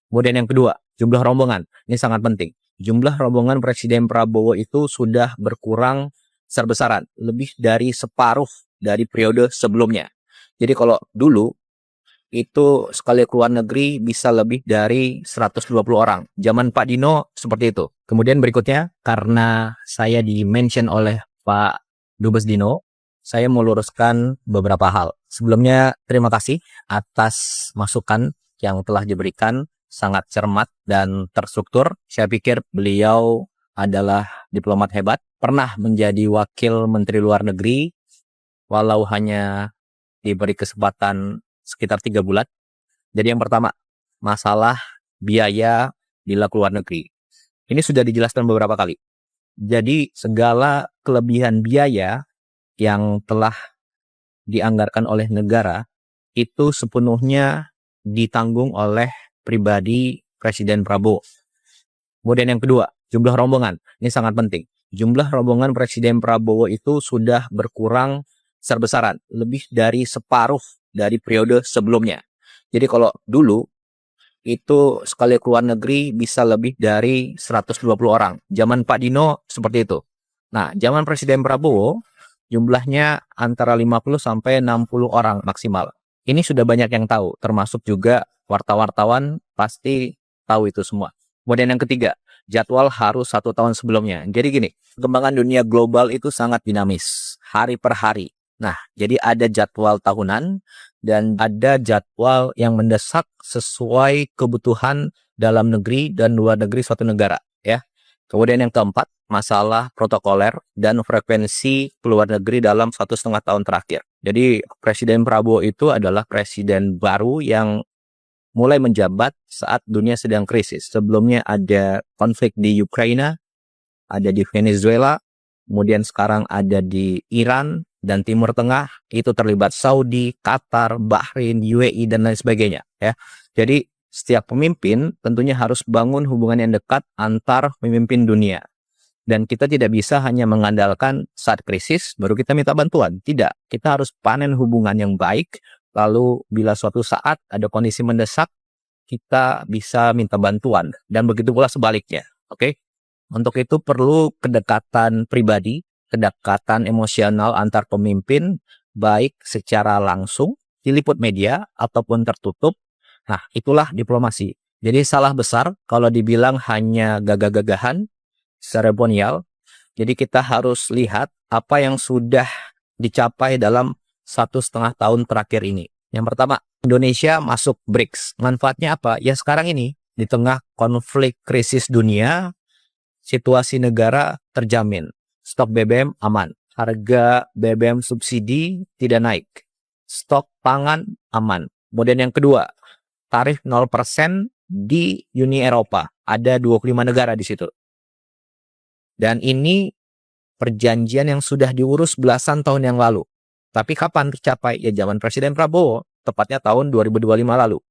Kemudian yang kedua, jumlah rombongan. Ini sangat penting. Jumlah rombongan Presiden Prabowo itu sudah berkurang besar-besaran, lebih dari separuh dari periode sebelumnya. Jadi kalau dulu itu sekali keluar negeri bisa lebih dari 120 orang. Zaman Pak Dino seperti itu. Kemudian berikutnya, karena saya di-mention oleh Pak Dubes Dino, saya mau luruskan beberapa hal. Sebelumnya, terima kasih atas masukan yang telah diberikan, sangat cermat dan terstruktur. Saya pikir beliau adalah diplomat hebat, pernah menjadi wakil Menteri Luar Negeri, walau hanya diberi kesempatan sekitar 3 bulan. Jadi yang pertama, masalah biaya bila keluar negeri. Ini sudah dijelaskan beberapa kali. Jadi segala kelebihan biaya yang telah dianggarkan oleh negara itu sepenuhnya ditanggung oleh pribadi Presiden Prabowo. Kemudian yang kedua, jumlah rombongan. Ini sangat penting. Jumlah rombongan Presiden Prabowo itu sudah berkurang besar-besaran, lebih dari separuh dari periode sebelumnya. Jadi kalau dulu itu sekali keluar negeri bisa lebih dari 120 orang. Zaman Pak Dino seperti itu. Nah, zaman Presiden Prabowo jumlahnya antara 50 sampai 60 orang maksimal. Ini sudah banyak yang tahu, termasuk juga wartawan pasti tahu itu semua. Kemudian yang ketiga, jadwal harus 1 tahun sebelumnya. Jadi gini, perkembangan dunia global itu sangat dinamis, hari per hari. Nah, jadi ada jadwal tahunan dan ada jadwal yang mendesak sesuai kebutuhan dalam negeri dan luar negeri suatu negara, ya. Kemudian yang keempat, masalah protokoler dan frekuensi keluar negeri dalam 1,5 tahun terakhir. Jadi Presiden Prabowo itu adalah presiden baru yang mulai menjabat saat dunia sedang krisis. Sebelumnya ada konflik di Ukraina, ada di Venezuela, kemudian sekarang ada di Iran dan Timur Tengah, itu terlibat Saudi, Qatar, Bahrain, UAE, dan lain sebagainya. Ya. Jadi setiap pemimpin tentunya harus bangun hubungan yang dekat antar pemimpin dunia. Dan kita tidak bisa hanya mengandalkan saat krisis baru kita minta bantuan. Tidak, kita harus panen hubungan yang baik, lalu bila suatu saat ada kondisi mendesak, kita bisa minta bantuan. Dan begitu pula sebaliknya. Oke? Untuk itu perlu kedekatan pribadi, kedekatan emosional antar pemimpin, baik secara langsung, diliput media, ataupun tertutup. Nah, itulah diplomasi. Jadi salah besar kalau dibilang hanya gagah-gagahan, seremonial. Jadi kita harus lihat apa yang sudah dicapai dalam 1,5 tahun terakhir ini. Yang pertama, Indonesia masuk BRICS. Manfaatnya apa? Ya sekarang ini, di tengah konflik krisis dunia, situasi negara terjamin. Stok BBM aman. Harga BBM subsidi tidak naik. Stok pangan aman. Kemudian yang kedua, tarif 0% di Uni Eropa. Ada 25 negara di situ. Dan ini perjanjian yang sudah diurus belasan tahun yang lalu. Tapi kapan tercapai? Ya zaman Presiden Prabowo, tepatnya tahun 2025 lalu.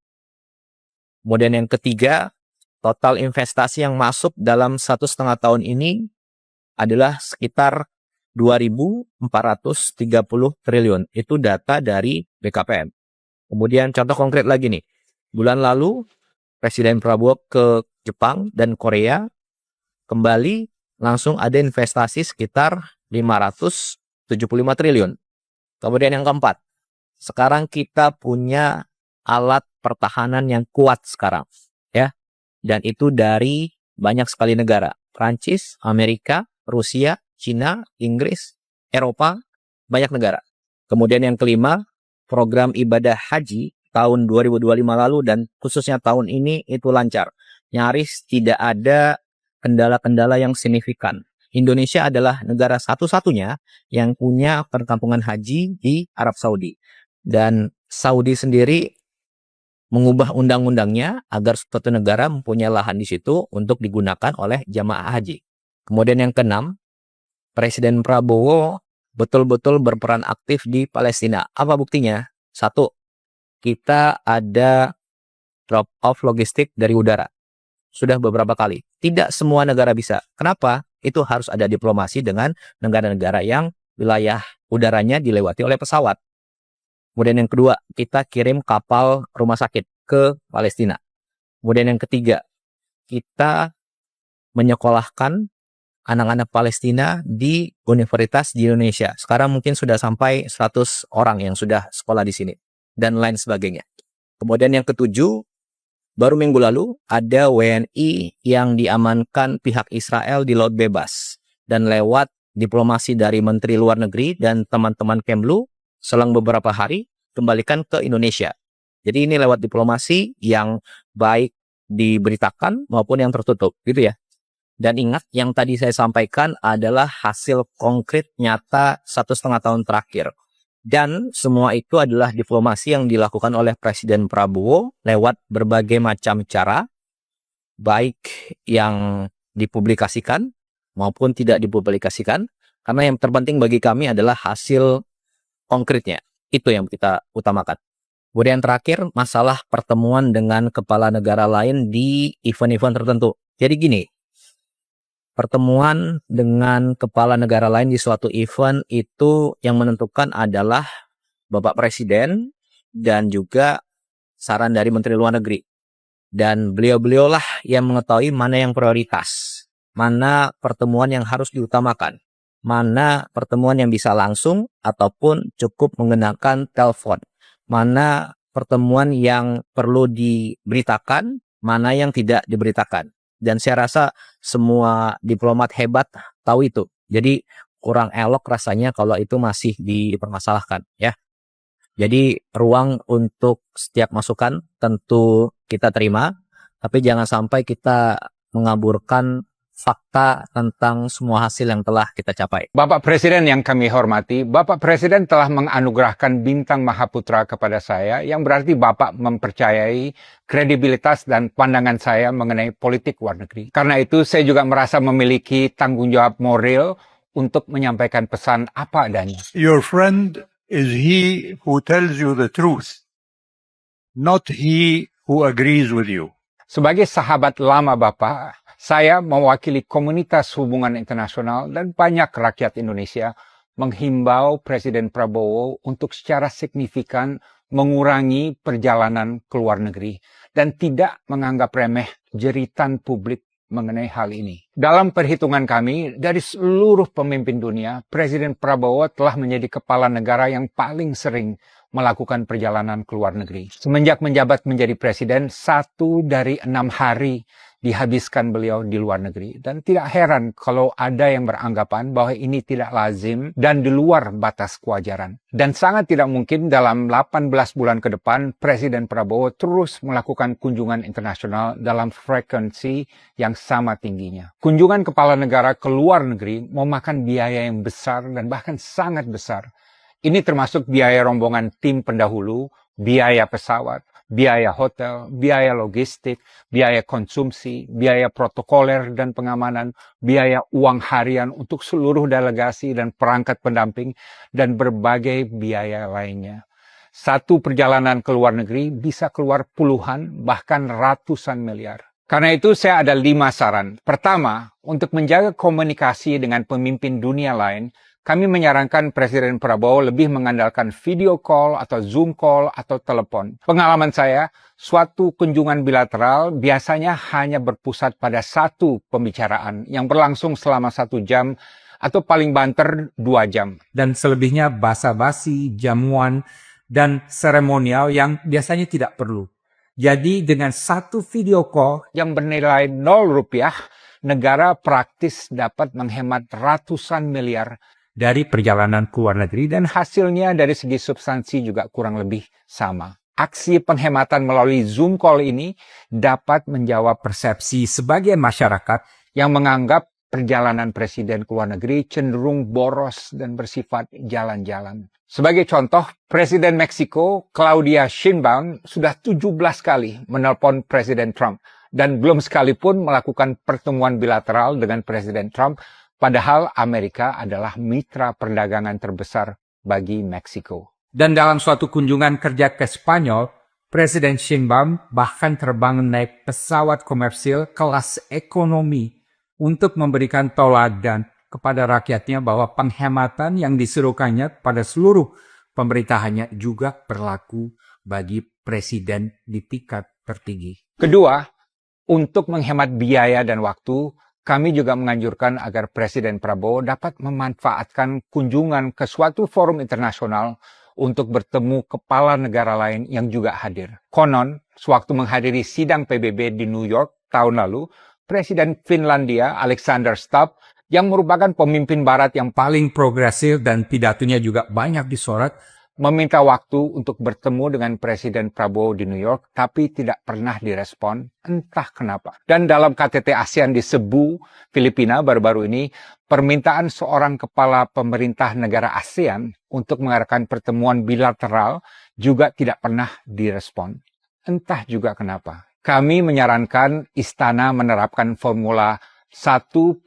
Kemudian yang ketiga, total investasi yang masuk dalam 1,5 tahun ini adalah sekitar 2.430 triliun. Itu data dari BKPM. Kemudian contoh konkret lagi nih. Bulan lalu, Presiden Prabowo ke Jepang dan Korea, kembali langsung ada investasi sekitar 575 triliun. Kemudian yang keempat, sekarang kita punya alat pertahanan yang kuat sekarang, ya. Dan itu dari banyak sekali negara. Prancis, Amerika, Rusia, Cina, Inggris, Eropa, banyak negara. Kemudian yang kelima, program ibadah haji tahun 2025 lalu dan khususnya tahun ini itu lancar. Nyaris tidak ada kendala-kendala yang signifikan. Indonesia adalah negara satu-satunya yang punya perkampungan haji di Arab Saudi. Dan Saudi sendiri mengubah undang-undangnya agar suatu negara mempunyai lahan di situ untuk digunakan oleh jamaah haji. Kemudian yang keenam, Presiden Prabowo betul-betul berperan aktif di Palestina. Apa buktinya? Satu, kita ada drop off logistik dari udara. Sudah beberapa kali. Tidak semua negara bisa. Kenapa? Itu harus ada diplomasi dengan negara-negara yang wilayah udaranya dilewati oleh pesawat. Kemudian yang kedua, kita kirim kapal rumah sakit ke Palestina. Kemudian yang ketiga, kita menyekolahkan anak-anak Palestina di universitas di Indonesia. Sekarang mungkin sudah sampai 100 orang yang sudah sekolah di sini dan lain sebagainya. Kemudian yang ketujuh, baru minggu lalu ada WNI yang diamankan pihak Israel di Laut Bebas. Dan lewat diplomasi dari Menteri Luar Negeri dan teman-teman Kemlu, selang beberapa hari kembalikan ke Indonesia. Jadi ini lewat diplomasi yang baik diberitakan maupun yang tertutup, gitu ya. Dan ingat, yang tadi saya sampaikan adalah hasil konkret nyata 1,5 tahun terakhir. Dan semua itu adalah diplomasi yang dilakukan oleh Presiden Prabowo lewat berbagai macam cara, baik yang dipublikasikan maupun tidak dipublikasikan. Karena yang terpenting bagi kami adalah hasil konkretnya. Itu yang kita utamakan. Kemudian terakhir, masalah pertemuan dengan kepala negara lain di event-event tertentu. Jadi gini, pertemuan dengan kepala negara lain di suatu event itu yang menentukan adalah Bapak Presiden dan juga saran dari Menteri Luar Negeri. Dan beliau-beliaulah yang mengetahui mana yang prioritas, mana pertemuan yang harus diutamakan, mana pertemuan yang bisa langsung ataupun cukup menggunakan telepon, mana pertemuan yang perlu diberitakan, mana yang tidak diberitakan. Dan saya rasa semua diplomat hebat tahu itu. Jadi kurang elok rasanya kalau itu masih dipermasalahkan, ya. Jadi ruang untuk setiap masukan tentu kita terima, tapi jangan sampai kita mengaburkan fakta tentang semua hasil yang telah kita capai. Bapak Presiden yang kami hormati, Bapak Presiden telah menganugerahkan bintang Mahaputra kepada saya, yang berarti Bapak mempercayai kredibilitas dan pandangan saya mengenai politik luar negeri. Karena itu saya juga merasa memiliki tanggung jawab moral untuk menyampaikan pesan apa adanya. Your friend is he who tells you the truth, not he who agrees with you. Sebagai sahabat lama Bapak, saya mewakili komunitas hubungan internasional dan banyak rakyat Indonesia menghimbau Presiden Prabowo untuk secara signifikan mengurangi perjalanan ke luar negeri dan tidak menganggap remeh jeritan publik mengenai hal ini. Dalam perhitungan kami, dari seluruh pemimpin dunia, Presiden Prabowo telah menjadi kepala negara yang paling sering melakukan perjalanan ke luar negeri. Semenjak menjabat menjadi presiden, 1 dari 6 hari dihabiskan beliau di luar negeri. Dan tidak heran kalau ada yang beranggapan bahwa ini tidak lazim dan di luar batas kewajaran. Dan sangat tidak mungkin dalam 18 bulan ke depan, Presiden Prabowo terus melakukan kunjungan internasional dalam frekuensi yang sama tingginya. Kunjungan kepala negara ke luar negeri memakan biaya yang besar dan bahkan sangat besar. Ini termasuk biaya rombongan tim pendahulu, biaya pesawat, biaya hotel, biaya logistik, biaya konsumsi, biaya protokoler dan pengamanan, biaya uang harian untuk seluruh delegasi dan perangkat pendamping, dan berbagai biaya lainnya. Satu perjalanan ke luar negeri bisa keluar puluhan, bahkan ratusan miliar. Karena itu saya ada 5 saran. Pertama, untuk menjaga komunikasi dengan pemimpin dunia lain, kami menyarankan Presiden Prabowo lebih mengandalkan video call atau Zoom call atau telepon. Pengalaman saya, suatu kunjungan bilateral biasanya hanya berpusat pada satu pembicaraan yang berlangsung selama 1 jam atau paling banter 2 jam. Dan selebihnya basa-basi, jamuan, dan seremonial yang biasanya tidak perlu. Jadi dengan satu video call yang bernilai 0 rupiah, negara praktis dapat menghemat ratusan miliar dari perjalanan ke luar negeri, dan hasilnya dari segi substansi juga kurang lebih sama. Aksi penghematan melalui Zoom call ini dapat menjawab persepsi sebagian masyarakat yang menganggap perjalanan presiden ke luar negeri cenderung boros dan bersifat jalan-jalan. Sebagai contoh, Presiden Meksiko Claudia Sheinbaum sudah 17 kali menelpon Presiden Trump dan belum sekalipun melakukan pertemuan bilateral dengan Presiden Trump, padahal Amerika adalah mitra perdagangan terbesar bagi Meksiko. Dan dalam suatu kunjungan kerja ke Spanyol, Presiden Sheinbaum bahkan terbang naik pesawat komersil kelas ekonomi untuk memberikan teladan kepada rakyatnya bahwa penghematan yang diserukannya pada seluruh pemerintahannya juga berlaku bagi presiden di tingkat tertinggi. Kedua, Untuk menghemat biaya dan waktu, kami juga menganjurkan agar Presiden Prabowo dapat memanfaatkan kunjungan ke suatu forum internasional untuk bertemu kepala negara lain yang juga hadir. Konon, sewaktu menghadiri sidang PBB di New York tahun lalu, Presiden Finlandia Alexander Stubb yang merupakan pemimpin barat yang Paling progresif dan pidatonya juga banyak disorot, meminta waktu untuk bertemu dengan Presiden Prabowo di New York, tapi tidak pernah direspon, entah kenapa. Dan dalam KTT ASEAN di Cebu, Filipina baru-baru ini, permintaan seorang kepala pemerintah negara ASEAN untuk mengadakan pertemuan bilateral juga tidak pernah direspon. Entah juga kenapa. Kami menyarankan Istana menerapkan formula 1+8,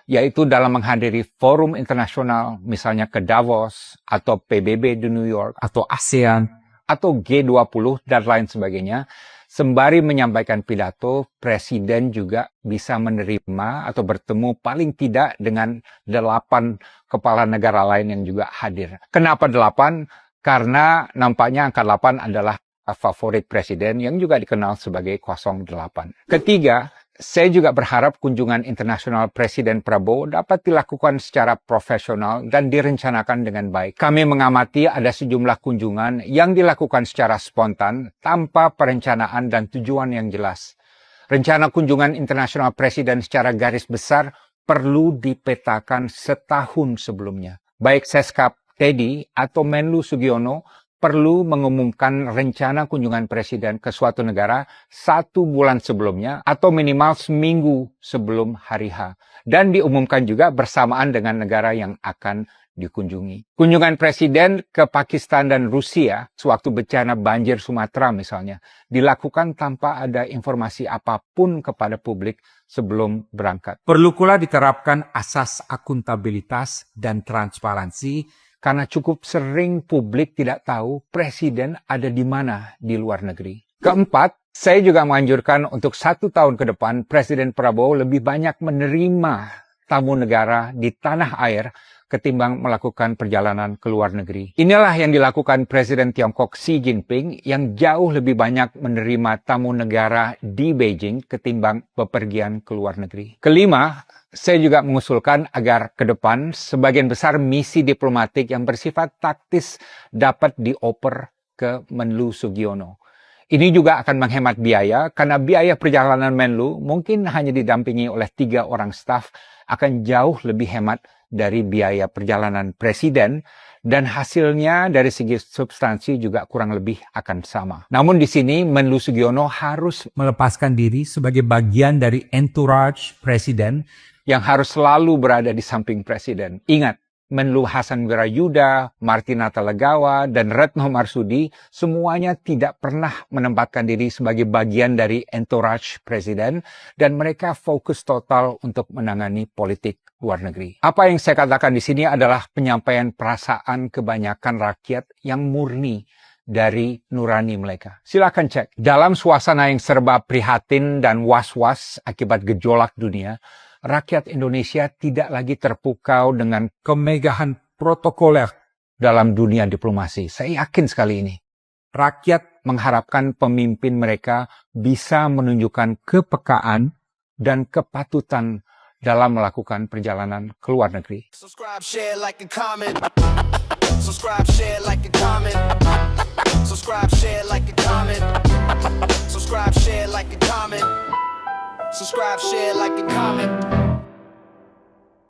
yaitu dalam menghadiri forum internasional, misalnya ke Davos, atau PBB di New York, atau ASEAN, atau G20, dan lain sebagainya, sembari menyampaikan pidato, Presiden juga bisa menerima atau bertemu paling tidak dengan 8 kepala negara lain yang juga hadir. Kenapa 8? Karena nampaknya angka 8 adalah favorit Presiden yang juga dikenal sebagai 08. Ketiga, saya juga berharap kunjungan internasional Presiden Prabowo dapat dilakukan secara profesional dan direncanakan dengan baik. Kami mengamati ada sejumlah kunjungan yang dilakukan secara spontan tanpa perencanaan dan tujuan yang jelas. Rencana kunjungan internasional Presiden secara garis besar perlu dipetakan setahun sebelumnya. Baik Seskap Teddy atau Menlu Sugiono perlu mengumumkan rencana kunjungan Presiden ke suatu negara 1 bulan sebelumnya atau minimal seminggu sebelum hari H. Dan diumumkan juga bersamaan dengan negara yang akan dikunjungi. Kunjungan Presiden ke Pakistan dan Rusia sewaktu bencana banjir Sumatera misalnya dilakukan tanpa ada informasi apapun kepada publik sebelum berangkat. perlu pula diterapkan asas akuntabilitas dan transparansi, Karena cukup sering publik tidak tahu Presiden ada di mana di luar negeri. Keempat, saya juga menganjurkan untuk 1 tahun ke depan Presiden Prabowo lebih banyak menerima tamu negara di tanah air ketimbang melakukan perjalanan ke luar negeri. Inilah yang dilakukan Presiden Tiongkok Xi Jinping yang jauh lebih banyak menerima tamu negara di Beijing ketimbang bepergian ke luar negeri. Kelima, saya juga mengusulkan agar ke depan sebagian besar misi diplomatik yang bersifat taktis dapat dioper ke Menlu Sugiono. Ini juga akan menghemat biaya karena biaya perjalanan Menlu mungkin hanya didampingi oleh 3 orang staf akan jauh lebih hemat dari biaya perjalanan Presiden dan hasilnya dari segi substansi juga kurang lebih akan sama. Namun di sini Menlu Sugiono harus melepaskan diri sebagai bagian dari entourage Presiden yang harus selalu berada di samping Presiden. Ingat, Menlu Hasan Wirayuda, Martina Talagawa, dan Retno Marsudi semuanya tidak pernah menempatkan diri sebagai bagian dari entourage Presiden dan mereka fokus total untuk menangani politik luar negeri. Apa yang saya katakan di sini adalah penyampaian perasaan kebanyakan rakyat yang murni dari nurani mereka. Silakan cek. Dalam suasana yang serba prihatin dan was-was akibat gejolak dunia, rakyat Indonesia tidak lagi terpukau dengan kemegahan protokoler. dalam dunia diplomasi. Saya yakin sekali ini. Rakyat Mengharapkan pemimpin mereka bisa menunjukkan kepekaan dan kepatutan dalam melakukan perjalanan ke luar negeri. Subscribe, share, like, and comment. Subscribe, share, like, and comment. Subscribe, share, like, and comment. Subscribe, share, like, and comment. Subscribe, share, like, and comment.